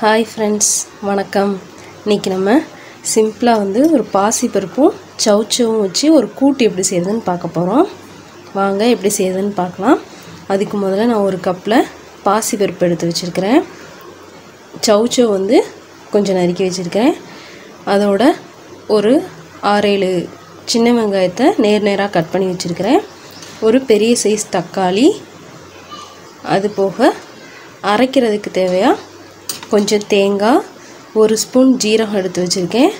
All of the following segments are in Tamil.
ஹாய் ஃப்ரெண்ட்ஸ், வணக்கம். இன்றைக்கி நம்ம சிம்பிளாக ஒரு பாசி பருப்பும் சவுச்சவும் வச்சு ஒரு கூட்டு எப்படி செய்யுதுன்னு பார்க்க போகிறோம். வாங்க எப்படி செய்யுதுன்னு பார்க்கலாம். அதுக்கு முதல்ல நான் ஒரு கப்பில் பாசி பருப்பு எடுத்து வச்சுருக்கிறேன். சவுச்சவ் கொஞ்சம் நறுக்கி வச்சுருக்கேன். அதோட ஒரு 6-7 சின்ன வெங்காயத்தை நேராக கட் பண்ணி வச்சுருக்கிறேன். ஒரு பெரிய சைஸ் தக்காளி, அது போக அரைக்கிறதுக்கு தேவையாக கொஞ்சம் தேங்காய், ஒரு ஸ்பூன் ஜீரகம் எடுத்து வச்சுருக்கேன்.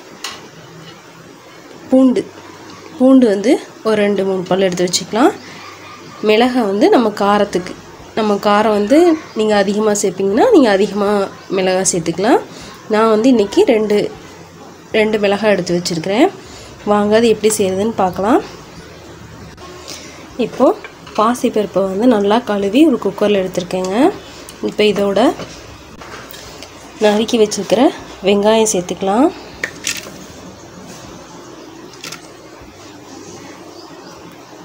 பூண்டு ஒரு 2-3 பல் எடுத்து வச்சுக்கலாம். மிளகாய் நம்ம காரத்துக்கு, நம்ம காரம் நீங்கள் அதிகமாக சேர்ப்பிங்கன்னா நீங்கள் அதிகமாக மிளகாய் சேர்த்துக்கலாம். நான் இன்றைக்கி ரெண்டு மிளகாய் எடுத்து வச்சுருக்கிறேன். வாங்க அது எப்படி செய்கிறதுன்னு பார்க்கலாம். இப்போது பாசிப்பருப்பை நல்லா கழுவி ஒரு குக்கரில் எடுத்துருக்கேங்க. இப்போ இதோட நறுக்கி வச்சுருக்கிற வெங்காயம் சேர்த்துக்கலாம்.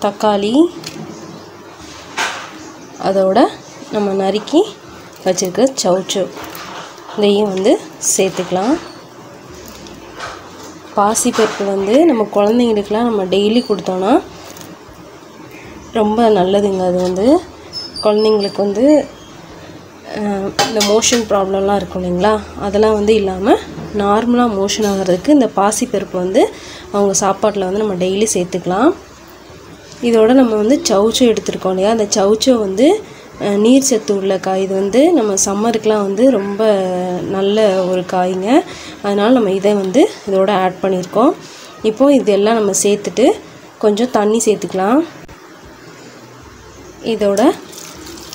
தக்காளி, அதோட நம்ம நறுக்கி வச்சுருக்கிற சவுச்சவ் இதையும் சேர்த்துக்கலாம். பாசிப்பருப்பு நம்ம குழந்தைங்களுக்கெலாம் நம்ம டெய்லி கொடுத்தோன்னா ரொம்ப நல்லதுங்க. அது குழந்தைங்களுக்கு இந்த மோஷன் ப்ராப்ளம்லாம் இருக்கும் இல்லைங்களா, அதெல்லாம் இல்லாமல் நார்மலாக மோஷன் ஆகிறதுக்கு இந்த பாசிப்பருப்பு அவங்க சாப்பாட்டில் நம்ம டெய்லி சேர்த்துக்கலாம். இதோட நம்ம சவுச்சவ் எடுத்துருக்கோம் இல்லையா, அந்த சவுச்சவ் நீர் சத்து உள்ள காய். இது நம்ம சம்மருக்கெலாம் ரொம்ப நல்ல ஒரு காய்ங்க. அதனால் நம்ம இதை இதோட ஆட் பண்ணியிருக்கோம். இப்போது இதெல்லாம் நம்ம சேர்த்துட்டு கொஞ்சம் தண்ணி சேர்த்துக்கலாம். இதோட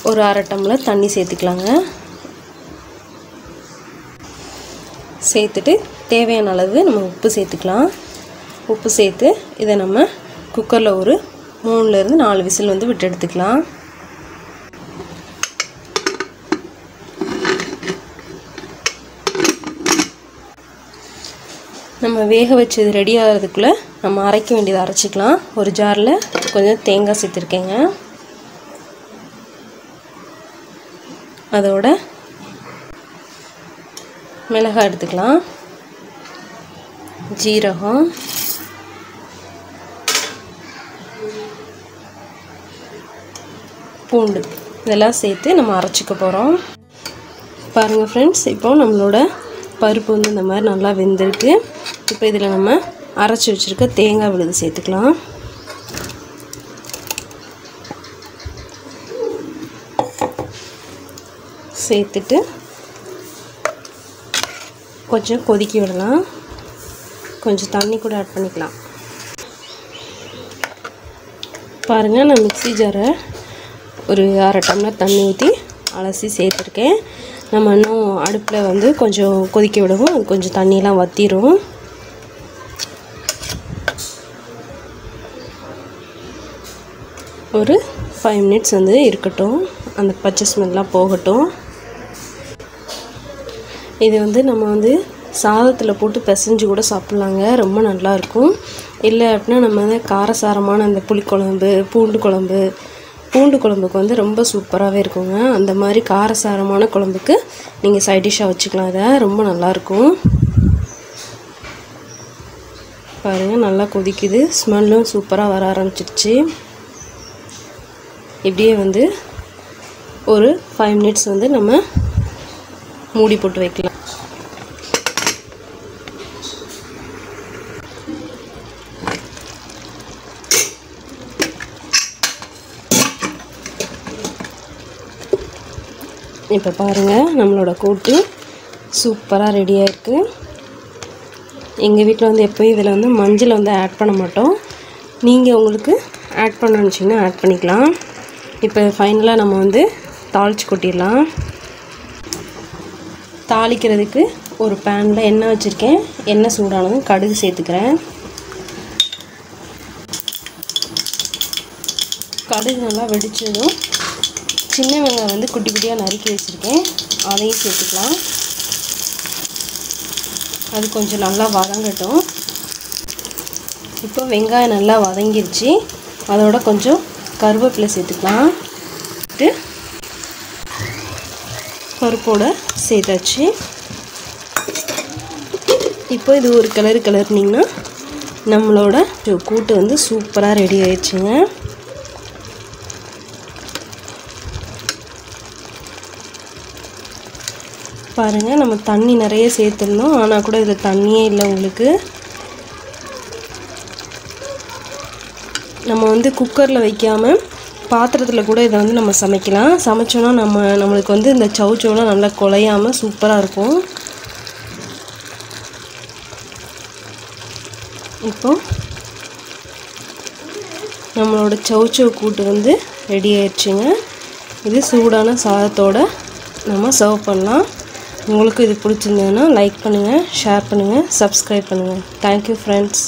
ஒரு 1/2 டம்ளர் தண்ணி சேர்த்துக்கலாங்க. சேர்த்துட்டு தேவையான அளவு நம்ம உப்பு சேர்த்துக்கலாம். உப்பு சேர்த்து இதை நம்ம குக்கரில் ஒரு 3-4 விசில் விட்டு எடுத்துக்கலாம். நம்ம வேக வச்சது ரெடி ஆகிறதுக்குள்ளே நம்ம அரைக்க வேண்டியதை அரைச்சிக்கலாம். ஒரு ஜாரில் கொஞ்சம் தேங்காய் சேர்த்துருக்கேங்க. அதோட மிளகாய் எடுத்துக்கலாம், ஜீரகம், பூண்டு இதெல்லாம் சேர்த்து நம்ம அரைச்சிக்க போகிறோம். பாருங்கள் ஃப்ரெண்ட்ஸ், இப்போ நம்மளோட பருப்பு இந்த மாதிரி நல்லா வெந்திருக்கு. இப்போ இதில் நம்ம அரைச்சி வச்சுருக்க தேங்காய் விழுது சேர்த்துக்கலாம். சேர்த்துட்டு கொஞ்சம் கொதிக்க விடலாம். கொஞ்சம் தண்ணி கூட ஆட் பண்ணிக்கலாம். பாருங்கள், நான் மிக்ஸி ஜாரை ஒரு 1/2 டம்ளர் தண்ணி ஊற்றி அலசி சேர்த்துருக்கேன். நம்ம இன்னும் அடுப்பில் கொஞ்சம் கொதிக்க விடுவோம். அது கொஞ்சம் தண்ணியெலாம் வற்றிடும். ஒரு 5 மினிட்ஸ் இருக்கட்டும், அந்த பச்சை ஸ்மெல்லாம் போகட்டும். இது நம்ம சாதத்தில் போட்டு பிசைஞ்சு கூட சாப்பிட்லாங்க, ரொம்ப நல்லாயிருக்கும். இல்லை அப்படின்னா நம்ம காரசாரமான அந்த புளிக்குழம்பு, பூண்டு குழம்புக்கு ரொம்ப சூப்பராகவே இருக்குங்க. அந்த மாதிரி காரசாரமான குழம்புக்கு நீங்கள் சைட் டிஷ்ஷாக வச்சுக்கலாம். இதை ரொம்ப நல்லாயிருக்கும். பாருங்கள், நல்லா கொதிக்குது, ஸ்மெல்லும் சூப்பராக வர ஆரம்பிச்சிருச்சு. இப்படியே ஒரு 5 மினிட்ஸ் நம்ம மூடி போட்டு வைக்கலாம். இப்போ பாருங்கள், நம்மளோட கூட்டு சூப்பராக ரெடியாக இருக்குது. எங்கள் வீட்டில் எப்போயும் இதில் மஞ்சள் ஆட் பண்ண மாட்டோம். நீங்கள் உங்களுக்கு ஆட் பண்ண நினச்சிங்கன்னா ஆட் பண்ணிக்கலாம். இப்போ ஃபைனலாக நம்ம தாளித்து கொட்டிடலாம். தாளிக்கிறதுக்கு ஒரு பேனில் எண்ணெய் வச்சுருக்கேன். எண்ணெய் சூடானதும் கடுகு சேர்த்துக்கிறேன். கடுகு நல்லா வெடித்ததும் சின்ன வெங்காயம் குட்டி குட்டியாக நறுக்கி வச்சுருக்கேன், அதையும் சேர்த்துக்கலாம். அது கொஞ்சம் நல்லா வதங்கட்டும். இப்போ வெங்காயம் நல்லா வதங்கிருச்சு. அதோட கொஞ்சம் கருவேப்பிலை சேர்த்துக்கலாம். பருப்போடு சேர்த்தாச்சு. இப்போ இது ஒரு கிளறினீங்கன்னா நம்மளோட கூட்டு வந்து சூப்பராக ரெடி ஆயிடுச்சுங்க. பாருங்கள், நம்ம தண்ணி நிறைய சேர்த்துருந்தோம், ஆனால் கூட இதில் தண்ணியே இல்லை உங்களுக்கு. நம்ம வந்து குக்கரில் வைக்காமல் பாத்திரத்தில் கூட இதை வந்து நம்ம சமைக்கலாம். சமைச்சோன்னா நம்மளுக்கு வந்து இந்த சௌச்சௌலாம் நல்லா குழையாமல் சூப்பராக இருக்கும். இப்போ நம்மளோட சௌச்சௌ கூட்டு வந்து ரெடி ஆயிடுச்சுங்க. இது சூடான சாதத்தோடு நம்ம சர்வ் பண்ணலாம். உங்களுக்கு இது பிடிச்சிருந்ததுன்னா லைக் பண்ணுங்கள், ஷேர் பண்ணுங்கள், சப்ஸ்கிரைப் பண்ணுங்கள். Thank you friends.